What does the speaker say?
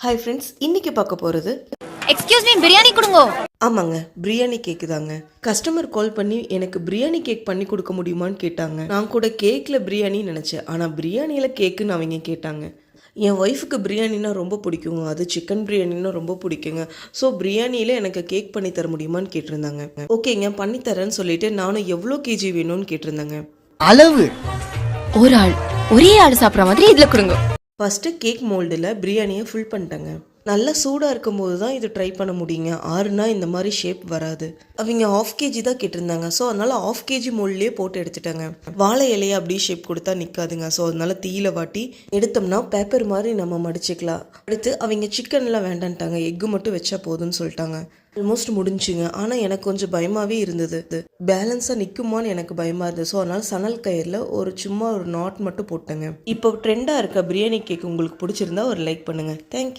Hi friends, இன்னைக்கு பார்க்க போகிறது எக்ஸ்கியூஸ் மீ, பிரியாணி கொடுங்க. ஆமாங்க, பிரியாணி கேக்கு தாங்க. கஸ்டமர் கால் பண்ணி எனக்கு பிரியாணி கேக் பண்ணி கொடுக்க முடியுமான்னு கேட்டாங்க. நான் கூட கேக்கில் பிரியாணி நினச்சேன், ஆனால் பிரியாணியில் கேக்குன்னு அவங்க கேட்டாங்க. என் ஒய்ஃபுக்கு பிரியாணின்னா ரொம்ப பிடிக்குங்க, அது சிக்கன் பிரியாணின்னா ரொம்ப பிடிக்குங்க. ஸோ பிரியாணியில் எனக்கு கேக் பண்ணி தர முடியுமான்னு கேட்டிருந்தாங்க. ஓகேங்க, பண்ணித்தரேன்னு சொல்லிட்டு நானும் எவ்வளோ கேஜி வேணும்னு கேட்டிருந்தாங்க. அளவு ஒரு ஆள் ஒரே ஆள் சாப்பிட்ற மாதிரி இதில் கொடுங்க. ஃபஸ்ட்டு கேக் மோல்டில் பிரியாணியை ஃபில் பண்ணிட்டேங்க. நல்லா சூடாக இருக்கும்போது தான் இது ட்ரை பண்ண முடியுங்க, ஆறுனா இந்த மாதிரி ஷேப் வராது. அவங்க 1/2 kg தான் கேட்டிருந்தாங்க. ஸோ அதனால் 1/2 kg மோல்ட்லேயே போட்டு எடுத்துட்டாங்க. வாழை இலையை அப்படியே ஷேப் கொடுத்தா நிற்காதுங்க. ஸோ அதனால தீயில வாட்டி எடுத்தோம்னா பேப்பர் மாதிரி நம்ம மடிச்சுக்கலாம். அடுத்து அவங்க சிக்கன்லாம் வேண்டான்ட்டாங்க, எக்கு மட்டும் வச்சா போதும்னு சொல்லிட்டாங்க. ஆல்மோஸ்ட் முடிஞ்சுங்க. ஆனால் எனக்கு கொஞ்சம் பயமாகவே இருந்தது, பேலன்ஸாக நிற்குமான்னு எனக்கு பயமாக இருந்தது. ஸோ அதனால் சணல் கயிறில் சும்மா ஒரு நாட் மட்டும் போட்டேங்க. இப்போ ட்ரெண்டாக இருக்க பிரியாணி கேக் உங்களுக்கு பிடிச்சிருந்தா ஒரு லைக் பண்ணுங்கள். தேங்க்யூ.